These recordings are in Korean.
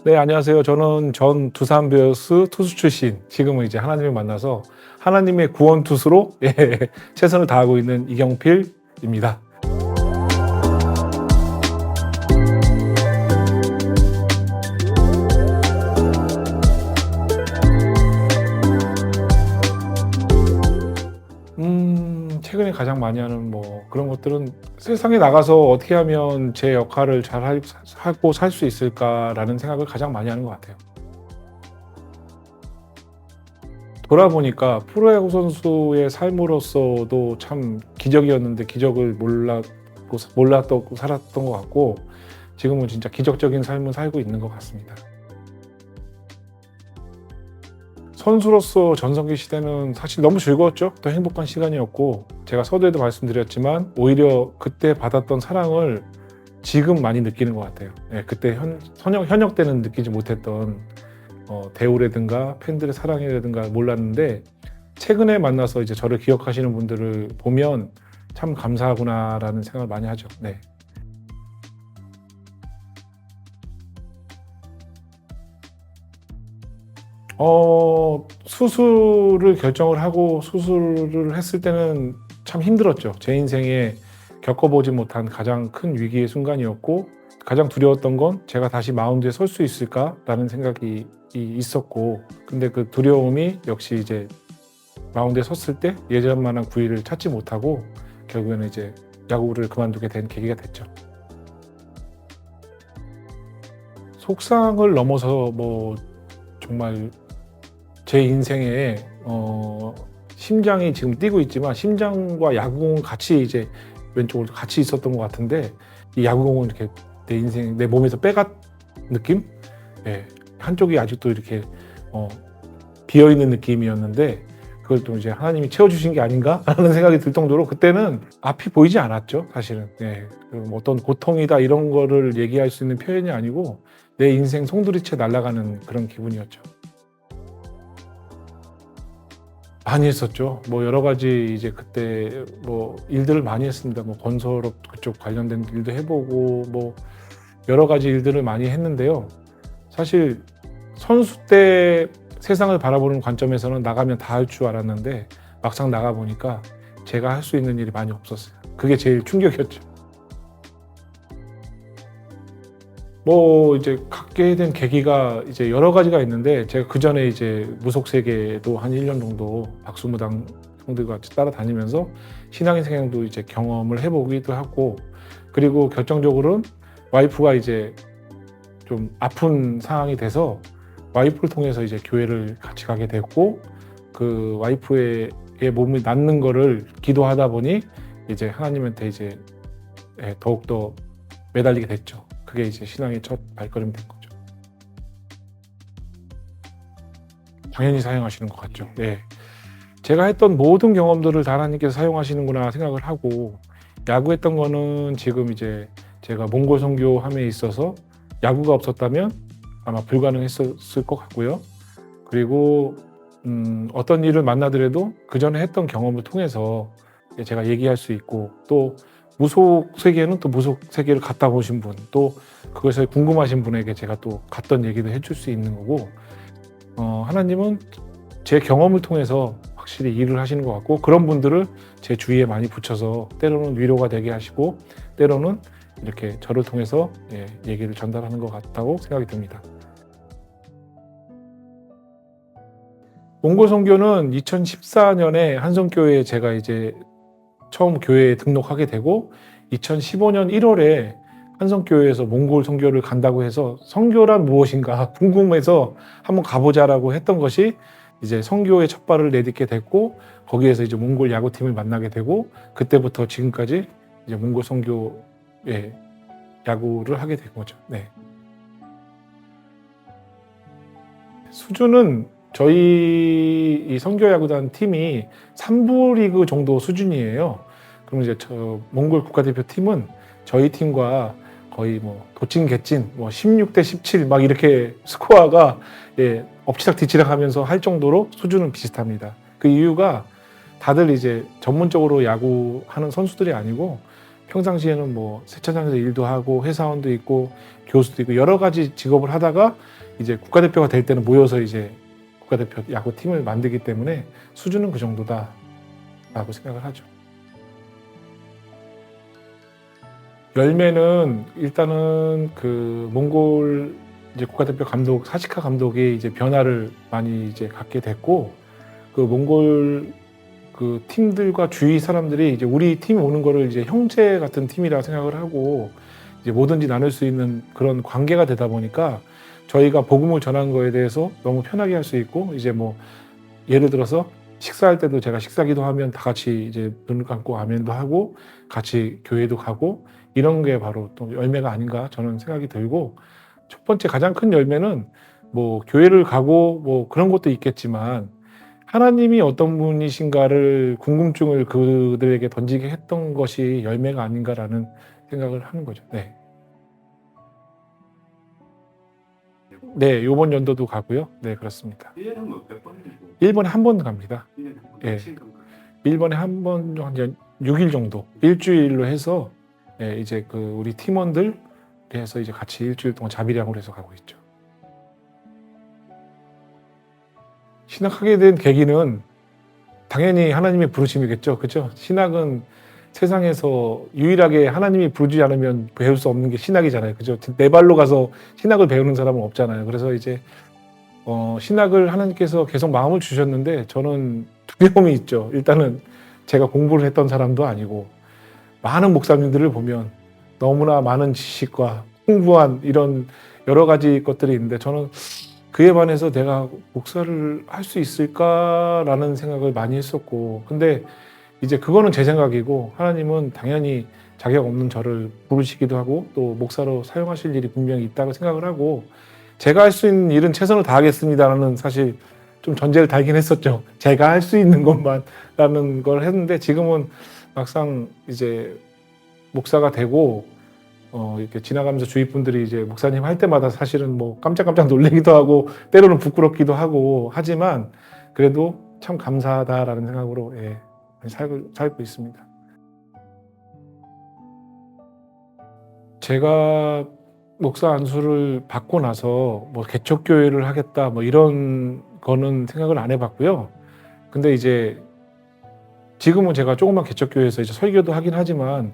네, 안녕하세요. 저는 전 두산 베어스 투수 출신, 지금은 이제 하나님을 만나서 하나님의 구원 투수로 최선을 다하고 있는 이경필입니다. 최근에 가장 많이 하는 그런 것들은 세상에 나가서 어떻게 하면 제 역할을 잘 하고 살 수 있을까라는 생각을 가장 많이 하는 것 같아요. 돌아보니까 프로야구 선수의 삶으로서도 참 기적이었는데 기적을 몰랐고 살았던 것 같고, 지금은 진짜 기적적인 삶을 살고 있는 것 같습니다. 선수로서 전성기 시대는 사실 너무 즐거웠죠. 또 행복한 시간이었고, 제가 서두에도 말씀드렸지만 오히려 그때 받았던 사랑을 지금 많이 느끼는 것 같아요. 그때 현역 때는 느끼지 못했던 대우라든가 팬들의 사랑이라든가 몰랐는데, 최근에 만나서 이제 저를 기억하시는 분들을 보면 참 감사하구나라는 생각을 많이 하죠. 네. 수술을 결정을 하고 수술을 했을 때는 참 힘들었죠. 제 인생에 겪어보지 못한 가장 큰 위기의 순간이었고, 가장 두려웠던 건 제가 다시 마운드에 설 수 있을까라는 생각이 있었고, 근데 그 두려움이 역시 이제 마운드에 섰을 때 예전만한 구위를 찾지 못하고 결국에는 이제 야구를 그만두게 된 계기가 됐죠. 속상을 넘어서 정말 제 인생에 심장이 지금 뛰고 있지만 심장과 야구공은 같이 이제 왼쪽으로 같이 있었던 것 같은데, 이 야구공은 이렇게 내 몸에서 빼간 느낌? 한쪽이 아직도 이렇게 비어 있는 느낌이었는데, 그걸 또 이제 하나님이 채워주신 게 아닌가 하는 생각이 들 정도로 그때는 앞이 보이지 않았죠, 사실은. 어떤 고통이다 이런 거를 얘기할 수 있는 표현이 아니고 내 인생 송두리째 날아가는 그런 기분이었죠. 많이 했었죠. 여러 가지 이제 그때 일들을 많이 했습니다. 건설업 그쪽 관련된 일도 해보고 여러 가지 일들을 많이 했는데요. 사실 선수 때 세상을 바라보는 관점에서는 나가면 다 할 줄 알았는데, 막상 나가 보니까 제가 할 수 있는 일이 많이 없었어요. 그게 제일 충격이었죠. 이제 갖게 된 계기가 이제 여러 가지가 있는데, 제가 그 전에 이제 무속세계도 한 1년 정도 박수무당 형들과 같이 따라다니면서 신앙인생도 이제 경험을 해보기도 하고, 그리고 결정적으로는 와이프가 이제 좀 아픈 상황이 돼서 와이프를 통해서 이제 교회를 같이 가게 됐고, 그 와이프의 몸이 낫는 거를 기도하다 보니 이제 하나님한테 이제 더욱더 매달리게 됐죠. 그게 이제 신앙의 첫 발걸음이 된 거죠. 당연히 사용하시는 것 같죠. 제가 했던 모든 경험들을 다 하나님께서 사용하시는구나 생각을 하고, 야구했던 거는 지금 이제 제가 몽골 선교함에 있어서 야구가 없었다면 아마 불가능했을 것 같고요. 그리고 어떤 일을 만나더라도 그 전에 했던 경험을 통해서 제가 얘기할 수 있고, 또 무속 세계는 또 무속 세계를 갔다 오신 분, 또 그것에 궁금하신 분에게 제가 또 갔던 얘기도 해줄 수 있는 거고, 하나님은 제 경험을 통해서 확실히 일을 하시는 것 같고, 그런 분들을 제 주위에 많이 붙여서 때로는 위로가 되게 하시고, 때로는 이렇게 저를 통해서 얘기를 전달하는 것 같다고 생각이 듭니다. 몽골 선교는 2014년에 한성교회에 제가 이제 처음 교회에 등록하게 되고, 2015년 1월에 한성교회에서 몽골 선교를 간다고 해서 선교란 무엇인가 궁금해서 한번 가보자라고 했던 것이 이제 선교의 첫 발을 내딛게 됐고, 거기에서 이제 몽골 야구팀을 만나게 되고, 그때부터 지금까지 이제 몽골 선교에 야구를 하게 된 거죠. 수준은 저희 이 선교야구단 팀이 3부 리그 정도 수준이에요. 그럼 이제 몽골 국가대표 팀은 저희 팀과 거의 도찐개찐 16대 17 막 이렇게 스코어가 엎치락 뒤치락 하면서 할 정도로 수준은 비슷합니다. 그 이유가 다들 이제 전문적으로 야구하는 선수들이 아니고 평상시에는 뭐 세차장에서 일도 하고 회사원도 있고 교수도 있고 여러 가지 직업을 하다가 이제 국가대표가 될 때는 모여서 이제 국가대표 야구팀을 만들기 때문에 수준은 그 정도다라고 생각을 하죠. 열매는 일단은 그 몽골 이제 국가대표 감독 사시카 감독이 이제 변화를 많이 이제 갖게 됐고, 그 몽골 그 팀들과 주위 사람들이 이제 우리 팀 오는 거를 이제 형제 같은 팀이라 생각을 하고 이제 뭐든지 나눌 수 있는 그런 관계가 되다 보니까 저희가 복음을 전한 거에 대해서 너무 편하게 할 수 있고, 이제 뭐 예를 들어서 식사할 때도 제가 식사기도 하면 다 같이 이제 눈을 감고 아멘도 하고 같이 교회도 가고, 이런 게 바로 또 열매가 아닌가 저는 생각이 들고, 첫 번째 가장 큰 열매는 뭐 교회를 가고 뭐 그런 것도 있겠지만 하나님이 어떤 분이신가를 궁금증을 그들에게 던지게 했던 것이 열매가 아닌가라는 생각을 하는 거죠. 네. 네, 요번 연도도 가고요. 네, 그렇습니다. 1년에 몇 번 정도? 1번에 한 번 갑니다. 1년에 한 번? 예. 며칠 정도? 1번에 한 번, 한 6일 정도, 일주일로 해서 예, 이제 그 우리 팀원들 해서 이제 같이 일주일 동안 자비량으로 해서 가고 있죠. 신학하게 된 계기는 당연히 하나님의 부르심이겠죠. 그죠? 신학은 세상에서 유일하게 하나님이 부르지 않으면 배울 수 없는 게 신학이잖아요. 그죠? 내 발로 가서 신학을 배우는 사람은 없잖아요. 그래서 이제 신학을 하나님께서 계속 마음을 주셨는데 저는 두려움이 있죠. 일단은 제가 공부를 했던 사람도 아니고 많은 목사님들을 보면 너무나 많은 지식과 풍부한 이런 여러 가지 것들이 있는데 저는 그에 반해서 내가 목사를 할 수 있을까라는 생각을 많이 했었고, 근데 이제 그거는 제 생각이고 하나님은 당연히 자격 없는 저를 부르시기도 하고 또 목사로 사용하실 일이 분명히 있다고 생각을 하고, 제가 할 수 있는 일은 최선을 다하겠습니다라는 사실 좀 전제를 달긴 했었죠. 제가 할 수 있는 것만라는 걸 했는데 지금은 막상 이제 목사가 되고 이렇게 지나가면서 주위 분들이 이제 목사님 할 때마다 사실은 뭐 깜짝깜짝 놀라기도 하고 때로는 부끄럽기도 하고 하지만 그래도 참 감사하다라는 생각으로 예, 살고 있습니다. 제가 목사 안수를 받고 나서 뭐 개척교회를 하겠다 뭐 이런 거는 생각을 안 해봤고요. 근데 이제 지금은 제가 조그만 개척교회에서 이제 설교도 하긴 하지만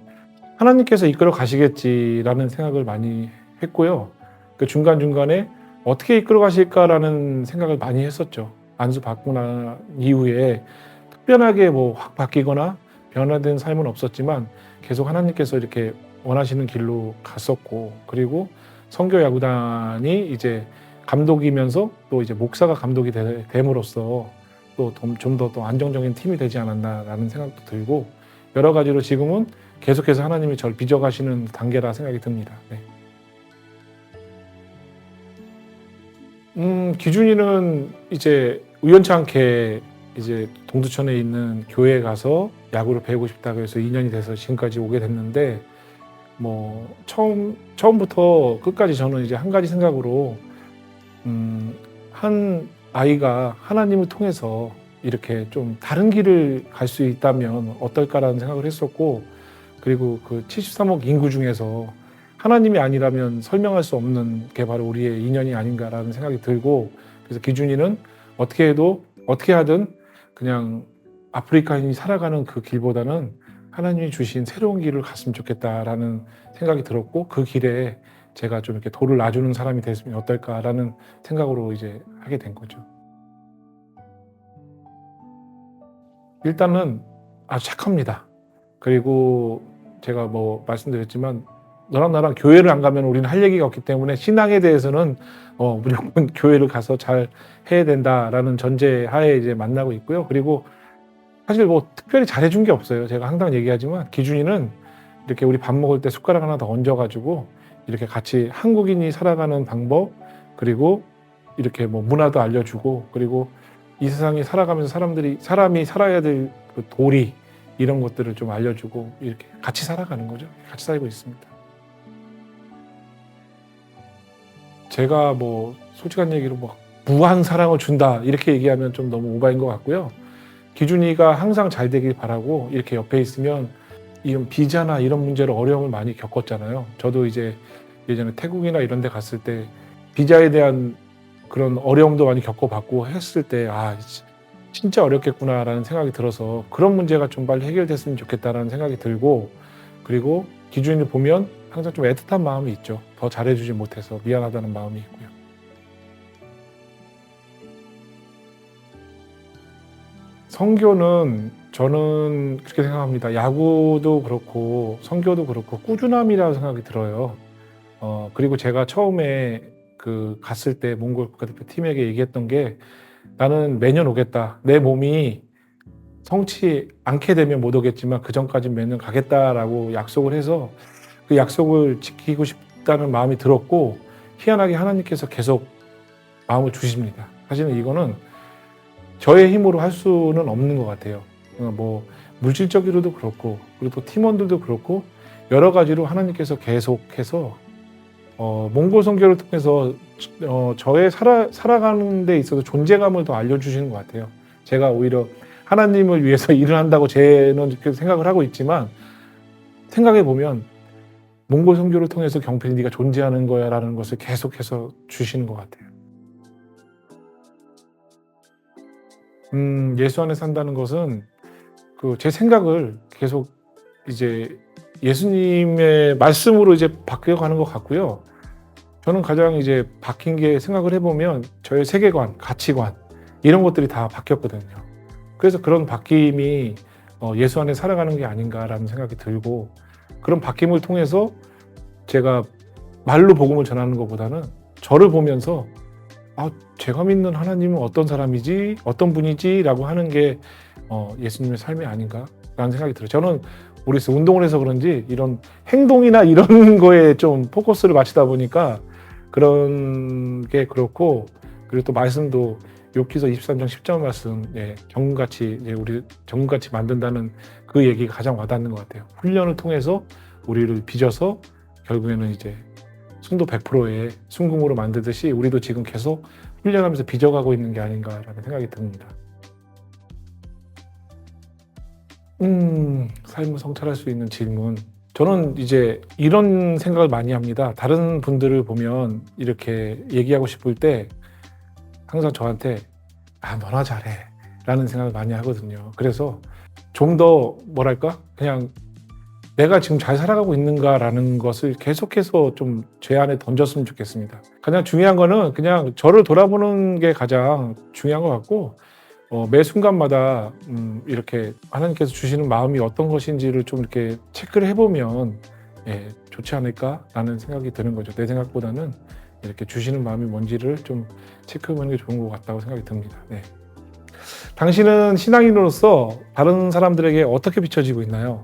하나님께서 이끌어 가시겠지라는 생각을 많이 했고요. 그 중간중간에 어떻게 이끌어 가실까라는 생각을 많이 했었죠. 안수 받고 난 이후에 특별하게 뭐 확 바뀌거나 변화된 삶은 없었지만 계속 하나님께서 이렇게 원하시는 길로 갔었고, 그리고 선교야구단이 이제 감독이면서 또 이제 목사가 감독이 됨으로써 또 좀 더 또 안정적인 팀이 되지 않았나라는 생각도 들고, 여러 가지로 지금은 계속해서 하나님이 저를 빚어가시는 단계라 생각이 듭니다. 네. 기준이는 이제 우연치 않게 이제 동두천에 있는 교회에 가서 야구를 배우고 싶다고 해서 2년이 돼서 지금까지 오게 됐는데, 뭐 처음부터 끝까지 저는 이제 한 가지 생각으로 한 아이가 하나님을 통해서 이렇게 좀 다른 길을 갈 수 있다면 어떨까라는 생각을 했었고, 그리고 그 73억 인구 중에서 하나님이 아니라면 설명할 수 없는 게 바로 우리의 인연이 아닌가라는 생각이 들고, 그래서 기준이는 어떻게 하든 그냥 아프리카인이 살아가는 그 길보다는 하나님이 주신 새로운 길을 갔으면 좋겠다라는 생각이 들었고, 그 길에 제가 좀 이렇게 돌을 놔주는 사람이 됐으면 어떨까라는 생각으로 이제 하게 된 거죠. 일단은 아주 착합니다. 그리고 제가 뭐 말씀드렸지만 너랑 나랑 교회를 안 가면 우리는 할 얘기가 없기 때문에 신앙에 대해서는 무조건 교회를 가서 잘 해야 된다라는 전제하에 이제 만나고 있고요. 그리고 사실 뭐 특별히 잘해준 게 없어요. 제가 항상 얘기하지만 기준이는 이렇게 우리 밥 먹을 때 숟가락 하나 더 얹어가지고 이렇게 같이 한국인이 살아가는 방법, 그리고 이렇게 뭐 문화도 알려주고, 그리고 이 세상에 살아가면서 사람이 살아야 될 그 도리 이런 것들을 좀 알려주고 이렇게 같이 살아가는 거죠. 같이 살고 있습니다. 제가 뭐 솔직한 얘기로 뭐 무한 사랑을 준다 이렇게 얘기하면 좀 너무 오바인 것 같고요. 기준이가 항상 잘 되길 바라고 이렇게 옆에 있으면 이런 비자나 이런 문제로 어려움을 많이 겪었잖아요. 저도 이제 예전에 태국이나 이런 데 갔을 때 비자에 대한 그런 어려움도 많이 겪어봤고 했을 때 진짜 어렵겠구나라는 생각이 들어서 그런 문제가 좀 빨리 해결됐으면 좋겠다라는 생각이 들고, 그리고 기준을 보면 항상 좀 애틋한 마음이 있죠. 더 잘해주지 못해서 미안하다는 마음이 있고요. 선교는 저는 그렇게 생각합니다. 야구도 그렇고 선교도 그렇고 꾸준함이라고 생각이 들어요. 그리고 제가 처음에 갔을 때 몽골 국가대표 팀에게 얘기했던 게, 나는 매년 오겠다. 내 몸이 성치 않게 되면 못 오겠지만 그 전까지는 매년 가겠다라고 약속을 해서 그 약속을 지키고 싶다는 마음이 들었고, 희한하게 하나님께서 계속 마음을 주십니다. 사실은 이거는 저의 힘으로 할 수는 없는 것 같아요. 뭐 물질적으로도 그렇고, 그리고 또 팀원들도 그렇고, 여러 가지로 하나님께서 계속해서 몽골 선교를 통해서 저의 살아가는 데 있어서 존재감을 더 알려주시는 것 같아요. 제가 오히려 하나님을 위해서 일을 한다고 저는 그렇게 생각을 하고 있지만, 생각해 보면 몽골 선교를 통해서 경필이 네가 존재하는 거야 라는 것을 계속해서 주시는 것 같아요. 예수 안에 산다는 것은 제 생각을 계속 이제 예수님의 말씀으로 이제 바뀌어가는 것 같고요. 저는 가장 이제 바뀐 게, 생각을 해보면 저의 세계관, 가치관 이런 것들이 다 바뀌었거든요. 그래서 그런 바뀜이 예수 안에 살아가는 게 아닌가라는 생각이 들고, 그런 바뀜을 통해서 제가 말로 복음을 전하는 것보다는 저를 보면서 제가 믿는 하나님은 어떤 사람이지, 어떤 분이지 라고 하는 게 예수님의 삶이 아닌가라는 생각이 들어요. 저는 모르겠어요. 운동을 해서 그런지 이런 행동이나 이런 거에 좀 포커스를 맞추다 보니까 그런 게 그렇고, 그리고 또 말씀도 욥기서 23장 10절 말씀, 정금같이 우리 정금같이 만든다는 그 얘기가 가장 와닿는 것 같아요. 훈련을 통해서 우리를 빚어서 결국에는 이제 순도 100%의 순금으로 만들듯이 우리도 지금 계속 훈련하면서 빚어가고 있는 게 아닌가라는 생각이 듭니다. 삶을 성찰할 수 있는 질문. 저는 이제 이런 생각을 많이 합니다. 다른 분들을 보면 이렇게 얘기하고 싶을 때 항상 저한테 너나 잘해 라는 생각을 많이 하거든요. 그래서 좀 더 그냥 내가 지금 잘 살아가고 있는가라는 것을 계속해서 좀 제 안에 던졌으면 좋겠습니다. 가장 중요한 거는 그냥 저를 돌아보는 게 가장 중요한 것 같고, 매 순간마다 이렇게 하나님께서 주시는 마음이 어떤 것인지를 좀 이렇게 체크를 해보면 좋지 않을까라는 생각이 드는 거죠. 내 생각보다는 이렇게 주시는 마음이 뭔지를 좀 체크해보는 게 좋은 것 같다고 생각이 듭니다. 당신은 신앙인으로서 다른 사람들에게 어떻게 비춰지고 있나요?